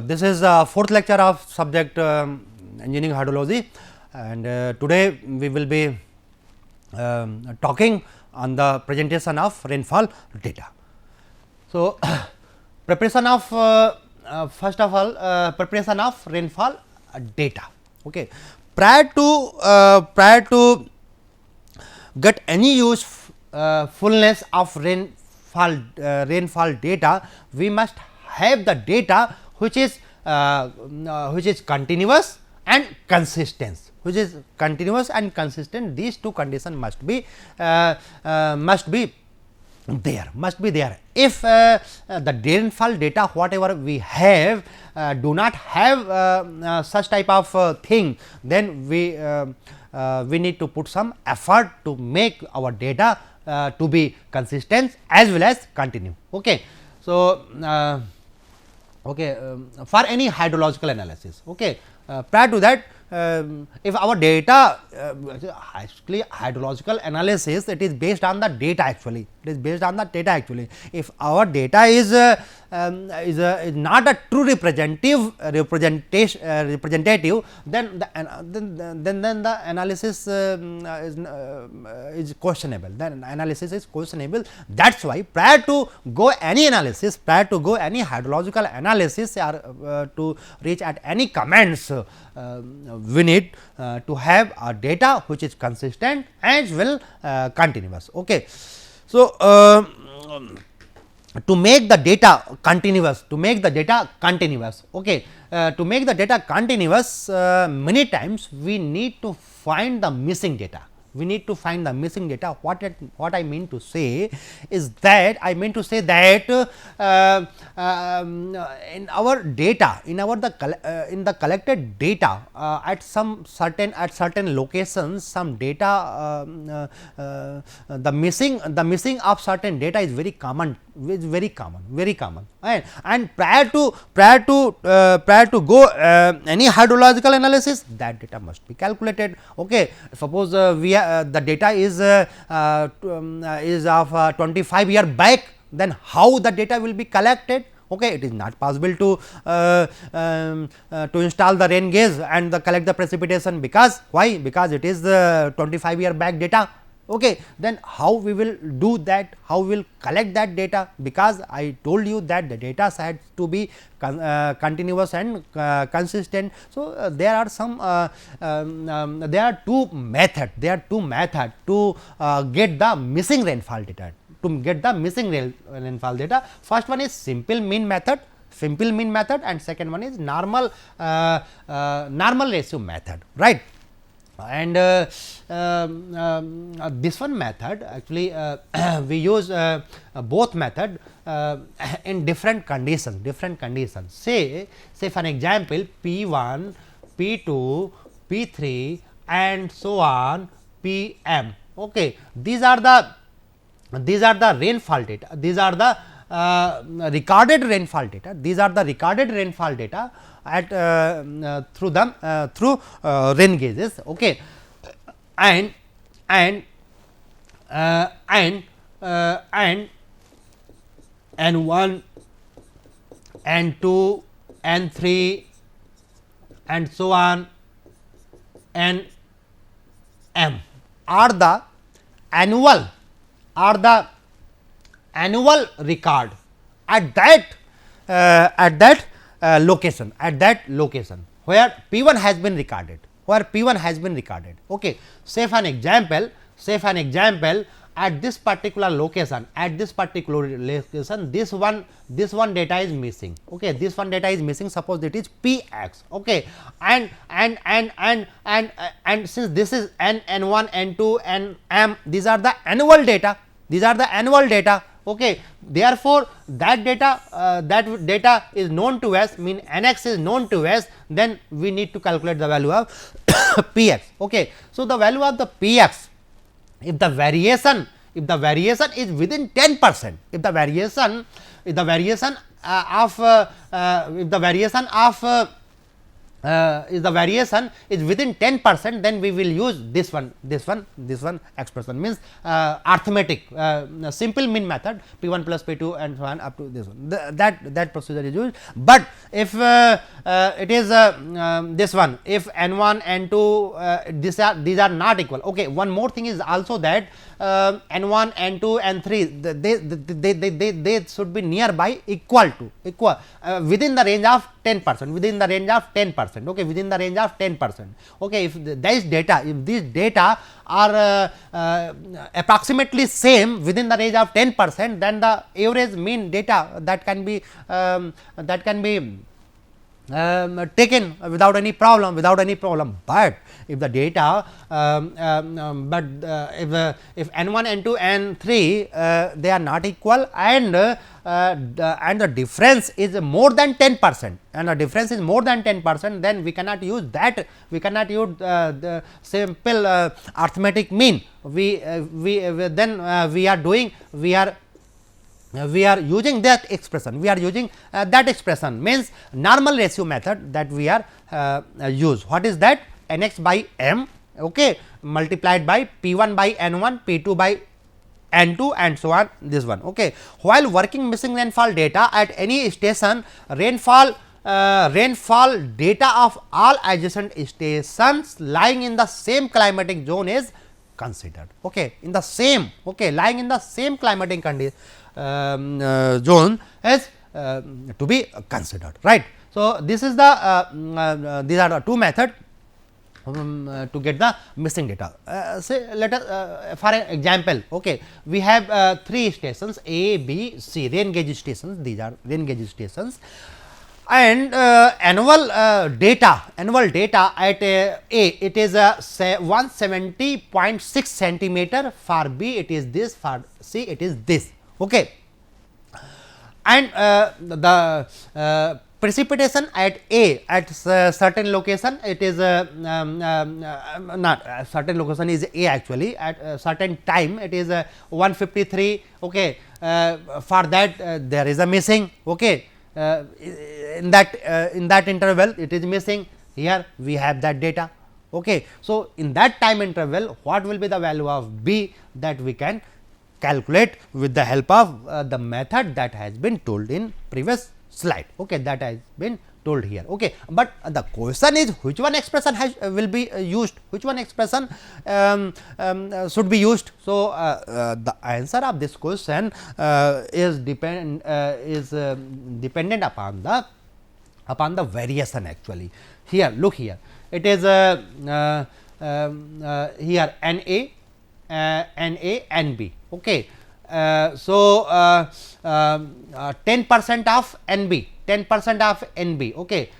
This is fourth lecture of subject engineering hydrology, and today we will be talking on the presentation of rainfall data. So, preparation of first of all preparation of rainfall data. Okay. Prior to get any fullness of rainfall data, we must have the data which is continuous and consistent, these two conditions must be there. If the rainfall data whatever we have do not have such type of thing, then we need to put some effort to make our data to be consistent as well as continue. Okay. So, for any hydrological analysis, prior to that, if our data actually hydrological analysis, it is based on the data actually, if our data is not a true representative, then the analysis is questionable, that is why prior to go any analysis, any hydrological analysis or to reach at any comments, we need to have a data which is consistent as well continuous. Okay. So, to make the data continuous, many times we need to find the missing data. What I mean to say is that in our data, in the collected data at certain locations, some data the missing of certain data is very common, and prior to go any hydrological analysis, that data must be calculated. Okay. Suppose the data is of 25-year back, then how the data will be collected? Okay, it is not possible to install the rain gauge and collect the precipitation, because why? Because it is the 25-year back data. Okay, then how we will do that? How we will collect that data? Because I told you that the data has to be continuous and consistent. So, there are some there are two methods to get the missing rainfall data. First one is simple mean method, and second one is normal ratio method, right? And this one method actually we use both method in different conditions. Say for an example, P1, P2, P3 and so on Pm. Okay, these are the rainfall data. These are the recorded rainfall data. At through rain gauges. Okay, and N1, N2, N3 and so on Nm are the annual record at that location, where P1 has been recorded, Okay. Say for an example, at this particular location, this one data is missing. Okay, this one data is missing. Suppose it is Px. Okay, and since this is N1, N2, Nm, these are the annual data. Okay, therefore, that data is known to us, mean Nx is known to us, then we need to calculate the value of Px. Okay. So, the value of the Px, if the variation is within 10%, if the variation is the variation is within 10%, then we will use this one expression, means arithmetic simple mean method, P1 plus P2 and so on up to this one, that procedure is used. But if it is this one, if n1 n2 these are not equal. Okay, one more thing is also that n1 n2 n3 they should be nearby equal within the range of 10%, within the range of 10%. Okay, within the range of 10%. Okay, if these data are approximately same within the range of 10%, then the average mean data that can be taken without any problem, but if the data if n1 n2 n3 they are not equal and the difference is more than 10%, and the difference is more than 10%, then we cannot use that, we cannot use the simple arithmetic mean. We are using that expression, means normal ratio method that we are use. What is that? Nx by m, okay, multiplied by P1 by N1, P2 by N2 and so on, this one. Okay. While working missing rainfall data at any station, rainfall data of all adjacent stations lying in the same climatic zone is considered. Okay, in the same, okay, lying in the same climatic zone is to be considered, right. So, this is the these are the two methods to get the missing data. Say let us for an example, okay, we have 3 stations A, B, C, rain gauge stations, these are rain gauge stations, and annual data at A it is 170.6 centimeter, for B it is this, for C it is this. Okay. And the precipitation at A at certain location, it is not certain location is A actually, at a certain time it is 153. Okay. For that there is a missing. Okay. In that interval it is missing, here we have that data. Okay. So, in that time interval what will be the value of B, that we can calculate with the help of the method that has been told in previous slide. Okay, that has been told here. Okay, but the question is which one expression will be used, which one expression should be used. So, the answer of this question is dependent upon the variation actually. Here, look here, it is here NA, NB. Okay. So, 10% of NB, 10% of NB. Okay.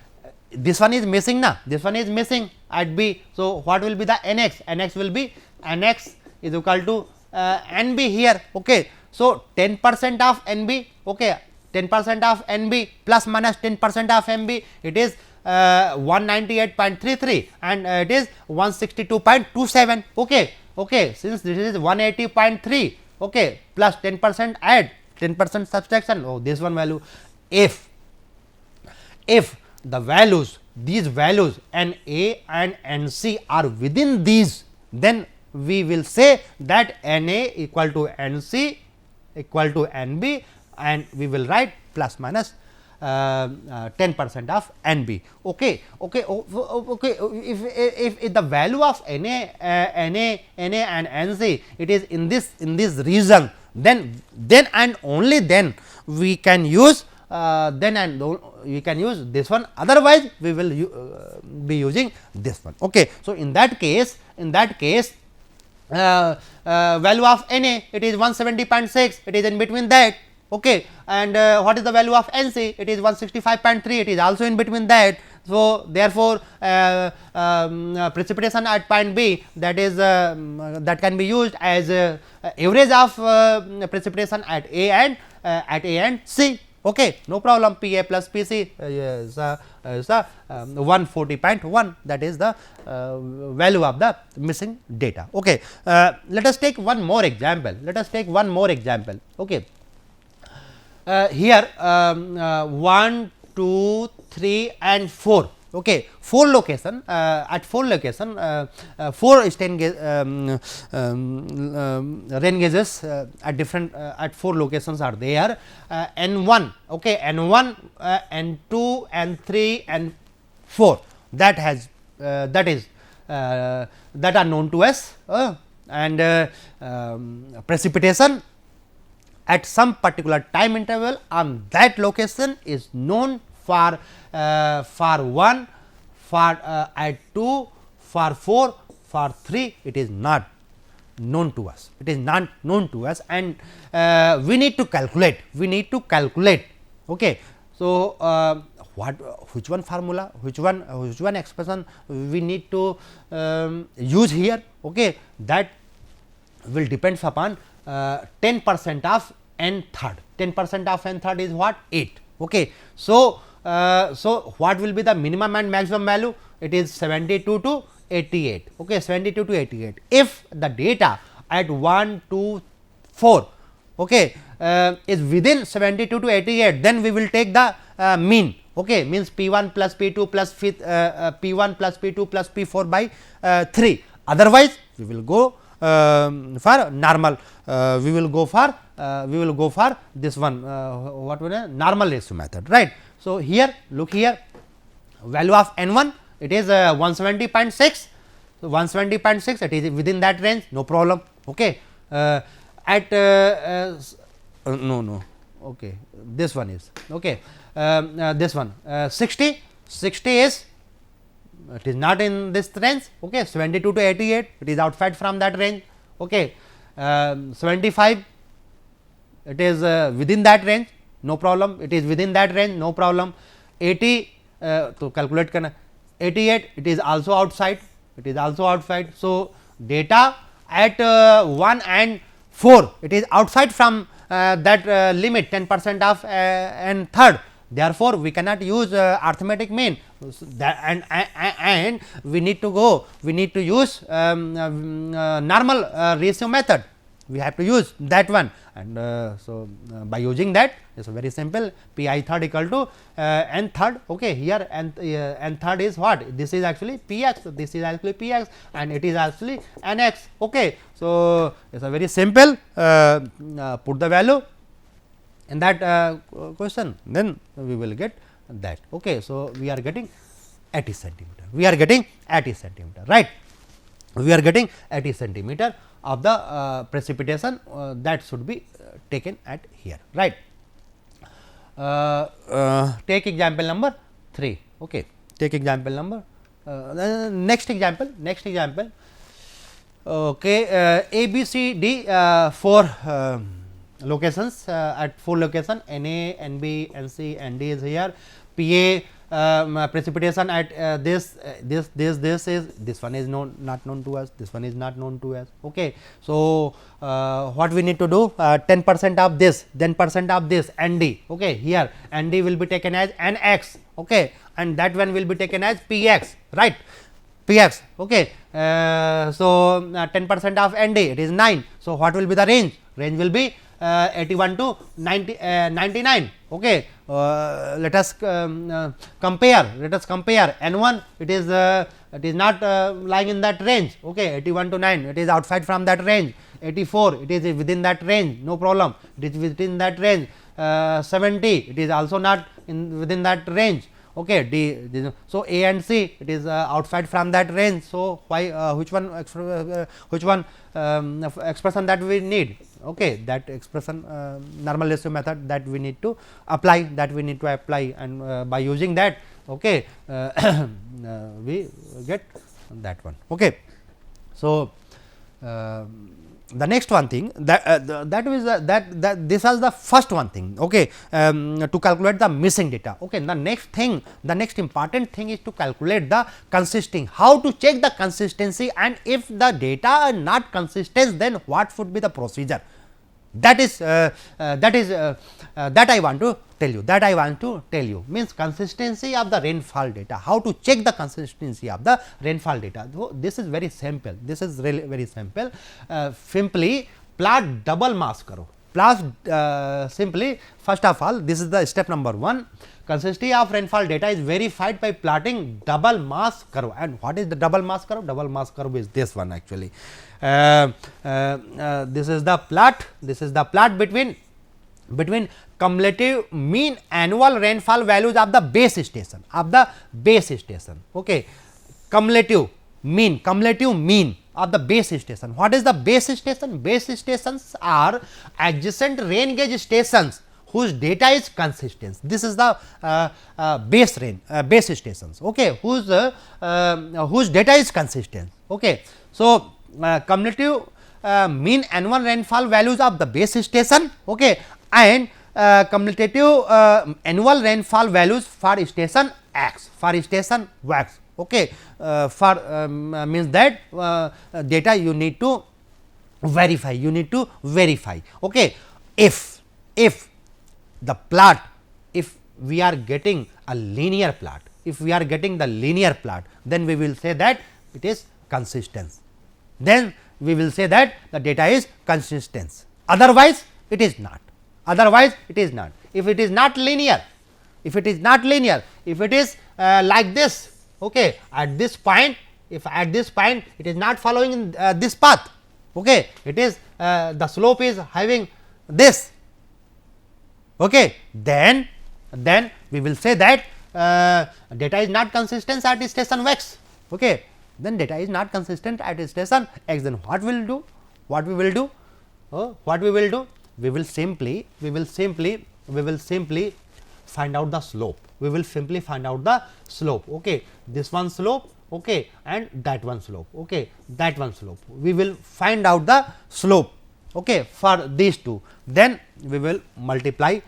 This one is missing now, this one is missing at B. So, what will be the NX? NX will be NX is equal to NB here. Okay. So, 10% of NB, okay, 10% of NB plus minus 10% of NB, it is 198.33 and it is 162.27. Okay. Okay, since this is 180.3, okay, plus 10% add, 10% subtraction, oh, this one value. If the values, these values N A and N C are within these, then we will say that N A equal to N C equal to N B, and we will write plus minus 10% of NB. Okay. Okay. Okay. If the value of NA and NC it is in this region, then and only then we can use we can use this one, otherwise we will be using this one. Okay. So, in that case value of NA it is 170.6, it is in between that. Okay. And what is the value of NC? It is 165.3, it is also in between that. So, therefore, precipitation at point B, that is that can be used as average of precipitation at A and C. Okay. No problem, P A plus P C is 140.1, that is the value of the missing data. Okay. Let us take one more example. Okay. Here 1, 2, 3 and 4. okay, 4 location at 4 location 4 strain gauge rain gauges at different at 4 locations are there, N1, okay, N1, N2, N3 and 4 that has that is that are known to us, and precipitation at some particular time interval on that location is known for 1, for at 2, for 4, for 3 it is not known to us, it is not known to us, and we need to calculate, okay. So, which one formula, which one expression we need to use here, okay, that will depends upon 10% of n third, 10% of n third is what, 8, okay. So, so what will be the minimum and maximum value, it is 72 to 88, okay, 72 to 88. If the data at 1, 2, 4, okay, is within 72 to 88, then we will take the mean, okay, means P 1 plus P 2 plus P 1 plus P 2 plus P 4 by 3. Otherwise, we will go for normal, we will go for this one, what will be normal ratio method, right. So, here look here, value of N 1, it is 170.6. So, 170.6 it is within that range, no problem, okay. At no, okay, this one is, okay, this one 60 is, it is not in this range, okay, 72 to 88 it is outside from that range, okay. 75 it is within that range, no problem, it is within that range, no problem. 80 to calculate karna, 88 it is also outside, it is also outside. So, data at 1 and 4 it is outside from that limit 10% of n third, therefore, we cannot use arithmetic mean, that and we need to go, we need to use normal ratio method, we have to use that one, and so by using that it is very simple, P I third equal to n third, okay, here n third is what, this is actually P x, this is actually P x and it is actually n x, okay. So, it is a very simple, put the value in that question, then we will get that, okay. So, we are getting 80 centimeter, we are getting 80 centimeter, right, we are getting 80 centimeter of the precipitation that should be taken at here, right. Take example number 3, okay, take example number next example, okay, A, B, C, D 4 locations at 4 location, N A, N B, N C, N D is here, P A precipitation at this is, this one is not known to us, this one is not known to us, okay. So, what we need to do, 10% of this, 10% of this N D, okay, here N D will be taken as N x, okay, and that one will be taken as P x, right, P x, okay. So, 10% of N D it is 9. So, what will be the range? Range will be 81 to 99, okay. Let us compare, N 1 it is not lying in that range, okay, 81 to 9 it is outside from that range, 84 it is within that range, no problem, it is within that range, 70 it is also not within that range, okay. D, so, A and C it is outside from that range. So, why which one expression that we need, okay, that expression normal ratio method that we need to apply, and by using that, okay, we get that one, okay. So, the next one thing that is that this is the first one thing, okay, to calculate the missing data, okay. The next important thing is to calculate the consisting, how to check the consistency, and if the data are not consistent, then what should be the procedure, that is that I want to tell you, means consistency of the rainfall data, how to check the consistency of the rainfall data. So, this is very simple, this is really very simple, simply plot double mass karo, plot simply first of all this is the step number 1, consistency of rainfall data is verified by plotting double mass curve. And what is the double mass curve? Double mass curve is this one actually. This is the plot. This is the plot between cumulative mean annual rainfall values of the base station Okay. Cumulative mean of the base station. What is the base station? Base stations are adjacent rain gauge stations whose data is consistent. This is the base stations, okay, whose data is consistent. Okay. So, cumulative mean annual rainfall values of the base station, okay, and cumulative annual rainfall values for station X, for station Y. Okay. For means that data you need to verify, okay. If the plot, if we are getting a linear plot, then we will say that it is consistent, then we will say that the data is consistent, otherwise it is not, if it is not linear, if it is like this, okay, at this point, if at this point it is not following this path, okay, it is the slope is having this, okay, then we will say that data is not consistent at station X, okay, then data is not consistent at station X. Then what we will do? We will simply find out the slope. Okay, this one slope, okay, and that one slope, okay, we will find out the slope, okay, for these two. Then we will multiply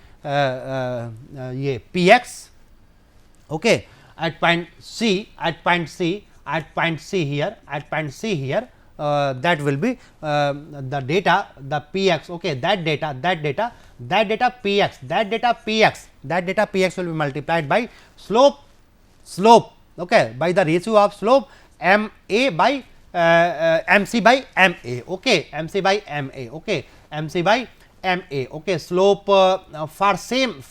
Px, okay, at point C here, that will be the data, the Px, okay, that data Px will be multiplied by slope, okay, by the ratio of slope M A by MC by Ma, okay, MC by Ma, okay, slope for same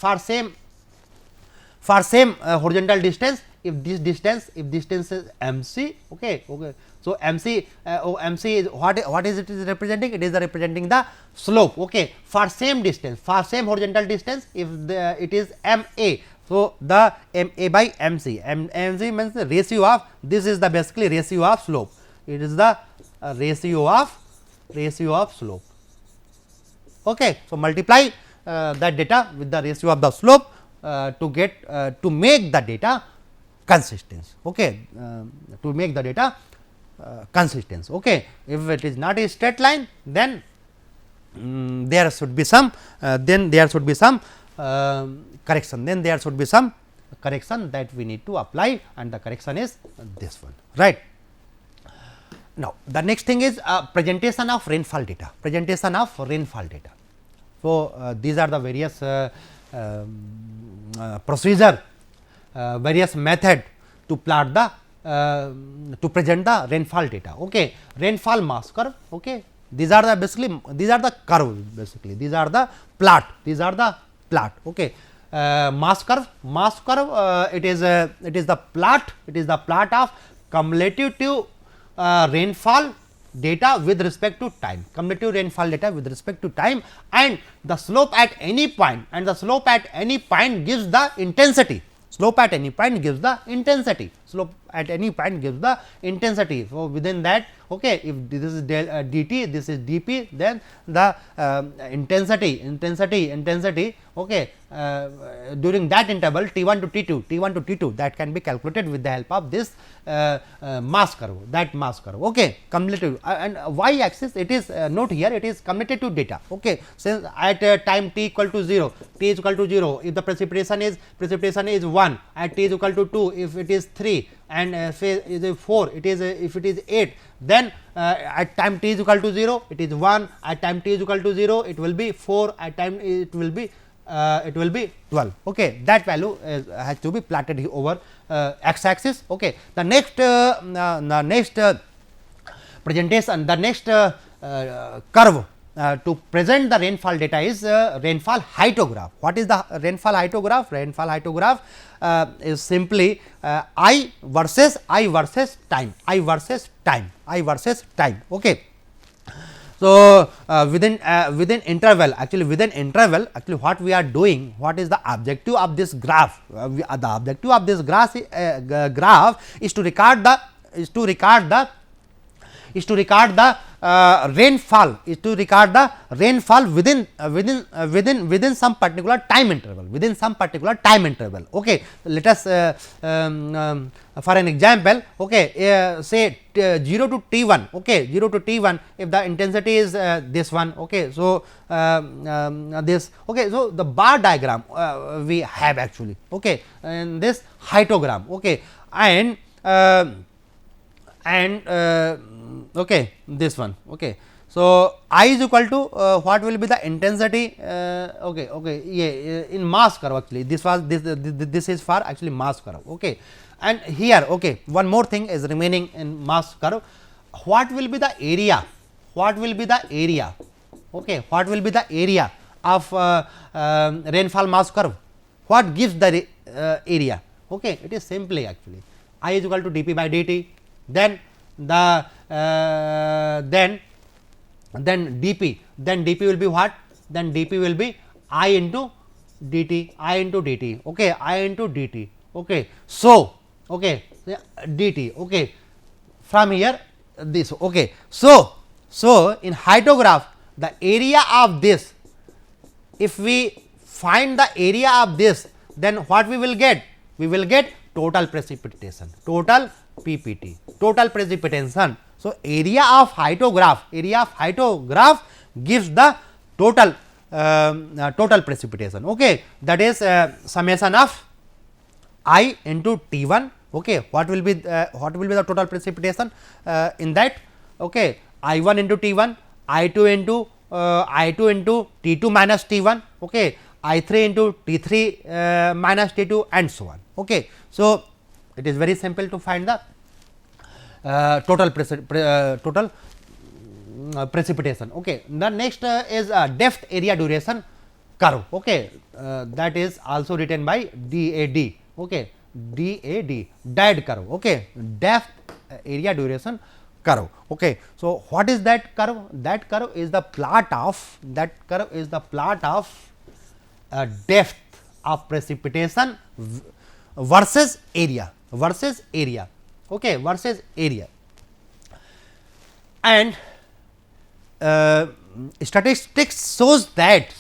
horizontal distance, if this distance is MC, okay. So, MC is what is it is representing? It is representing the slope, okay, for same distance, for same horizontal distance, if it is MA. So, the MA by MC, MC means the ratio of, this is the basically ratio of slope, it is the ratio of slope, okay. So, multiply that data with the ratio of the slope to get to make the data consistent, okay, to make the data consistent, okay. If it is not a straight line, then there should be some correction, that we need to apply, and the correction is this one, right. Now, the next thing is presentation of rainfall data, So, these are the various procedure, various method to plot the to present the rainfall data, okay. Rainfall mass curve, okay. These are the basically, these are the curve, basically these are the plot, okay. Mass curve, it is the plot, of cumulative rainfall data with respect to time, and the slope at any point, gives the intensity. So, within that, okay, if this is dt, this is dp, then the intensity, okay, during that interval T1 to T2, that can be calculated with the help of this mass curve, okay, cumulative, and y axis, it is note here, it is cumulative data, okay. Since at time t equal to 0, if the precipitation is 1, at t is equal to 2, if it is 3, and if it is 4, if it is 8, then at time t is equal to 0, it is 1, at time t is equal to 0, it will be 4, at time it will be 12, okay. That value has to be plotted over x axis, okay. The next presentation, the next curve to present the rainfall data is rainfall hyetograph. What is the rainfall hyetograph? Rainfall hyetograph is simply I versus time, I versus time. Okay. So, within interval, actually what we are doing, what is the objective of this graph? The objective of this graph is to record the rainfall, within some particular time interval, Okay. Let us for an example, okay, say 0 to T1, okay, 0 to T1, if the intensity is this one, okay. So, this, okay. So, the bar diagram we have actually, okay, and this hyetogram, okay, and okay, this one, okay. So, I is equal to what will be the intensity, okay, yeah, in mass curve actually, this is for actually mass curve, okay. And here, okay, one more thing is remaining in mass curve, what will be the area, okay, what will be the area of rainfall mass curve, what gives the area, okay, it is simply actually I is equal to dP by dt, then the then dP will be what, then dP will be I into dt, okay, I into dt, okay. So, okay, dt, okay, from here this, okay. So, in hyetograph the area of this, if we find the area of this, then what we will get? We will get total precipitation, total PPT, total precipitation. So, area of hyetograph gives the total precipitation, okay. That is summation of I into T1, okay. What will be the total precipitation in that, okay, I1 into T1, I2 into T2 minus T1, okay, I3 into T3 minus T2 and so on, okay. So, it is very simple to find the total precipitation, okay. The next is depth area duration curve, okay, that is also written by DAD, okay, DAD curve, okay, depth area duration curve, okay. So, what is that curve? That curve is the plot of depth of precipitation versus area, okay, versus area. And statistics showed that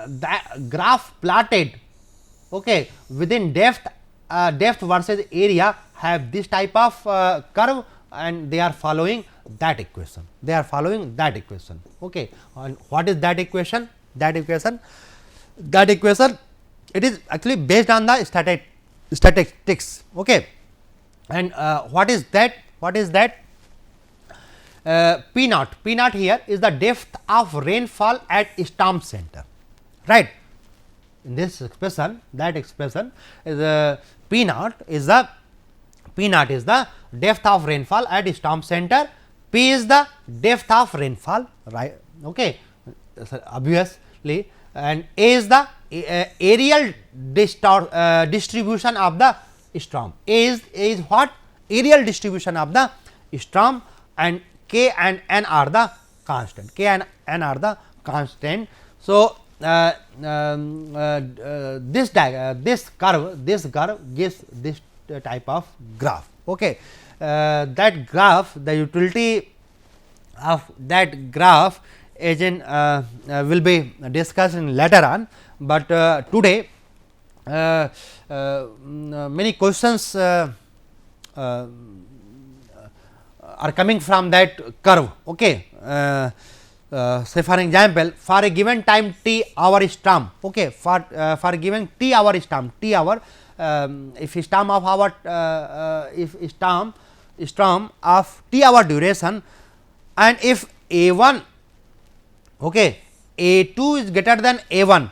that graph plotted, okay, within depth versus area have this type of curve, and they are following that equation, okay. And what is that equation? That equation, it is actually based on the statistics, okay. And what is that? P naught here is the depth of rainfall at storm center, right. In this expression, that expression is P naught is the depth of rainfall at storm center, P is the depth of rainfall, right, okay, obviously, and A is the aerial distribution of the storm. A is what? Aerial distribution of the storm, and K and N are the constant. So, this curve gives this type of graph, okay. That graph, the utility of that graph is in will be discussed in later on, but today many questions are coming from that curve, okay. Say for example, for a given time t hour storm, okay, for given t hour storm, if storm of our storm of t hour duration, and if A1, okay, A2 is greater than A1,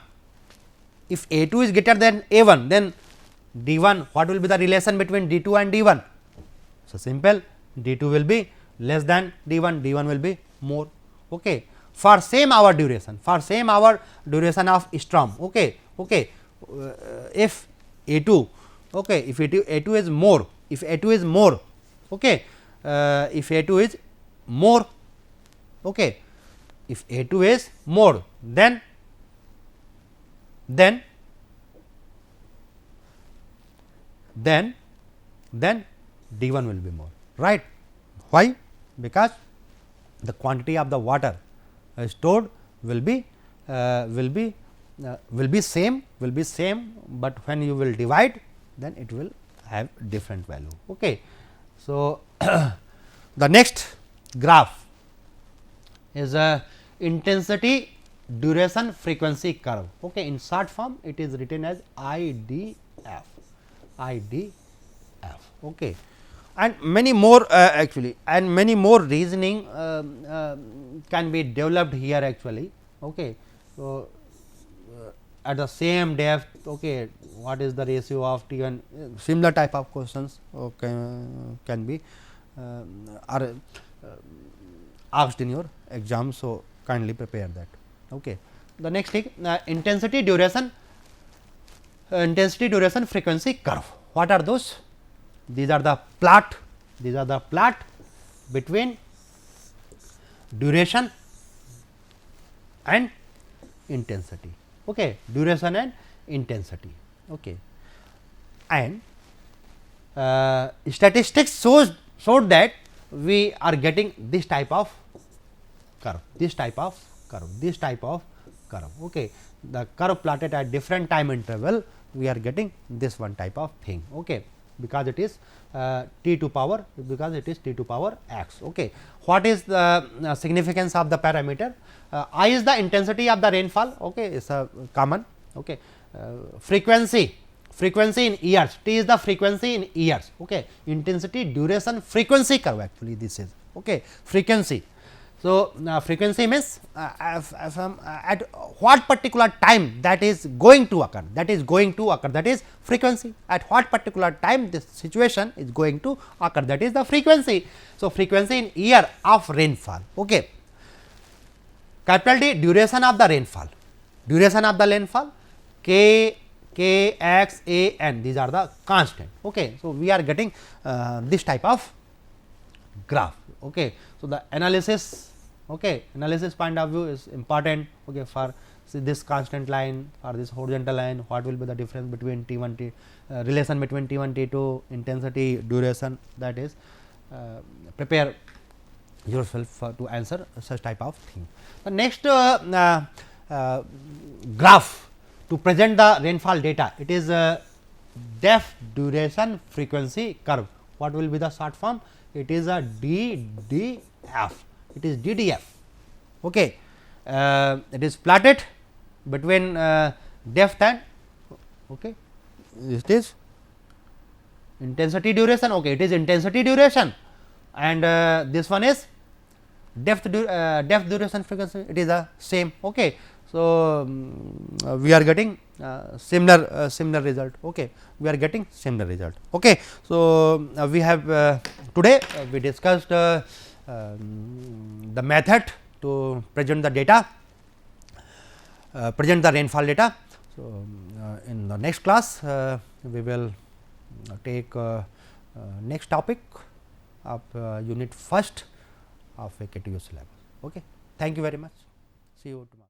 if A2 is greater than A1, then D1, what will be the relation between D2 and D1? So, simple, D2 will be less than d1, d1 will be more. Okay. For same hour duration, for same hour duration of storm, okay, okay, if A2, okay, if A2 is more, if A2 is more, okay, if A2 is more, okay, if A2 is more, then D1 will be more, right. Why? Because the quantity of the water stored will be same, but when you will divide, then it will have different value. Okay. So, the next graph is a intensity duration frequency curve. Okay. In short form, it is written as IDF. Okay. And many more actually, and many more reasoning can be developed here actually. Okay. So, at the same depth, okay, what is the ratio of T1, similar type of questions can be are asked in your exam. So, kindly prepare that. Okay. The next thing, intensity duration frequency curve. What are those? These are the plot between duration and intensity. Okay. Duration and intensity. Okay. And statistics showed that we are getting this type of curve, Okay. The curve plotted at different time interval, we are getting this one type of thing. Okay. Because it is t to power x. Okay. What is the significance of the parameter? I is the intensity of the rainfall. Okay, is a common. Okay. Frequency in years, t is the frequency in years. Okay. Intensity duration frequency curve, actually this is. Okay. Frequency. So, frequency means at what particular time that is going to occur, that is frequency. At what particular time this situation is going to occur, that is the frequency. So, frequency in year of rainfall. Okay. Capital D, duration of the rainfall, k, x, a, n, these are the constant. Okay. So, we are getting this type of graph. Okay. So, the analysis point of view is important. Okay. For this constant line or this horizontal line, what will be the difference between T1 relation between T1 T2, intensity, duration, that is prepare yourself to answer such type of thing. The next graph to present the rainfall data, it is depth duration frequency curve. What will be the short form? It is a DDF. It is DDF. Okay. It is plotted between depth and it is intensity duration. Okay. It is intensity duration, and this one is depth duration frequency. It is the same. Okay. So, we are getting similar result. Okay. We are getting similar result. Okay. So, we have today we discussed the method to present the data, present the rainfall data. So, in the next class we will take next topic of unit first of a KTU syllabus. Okay. Thank you very much. See you tomorrow.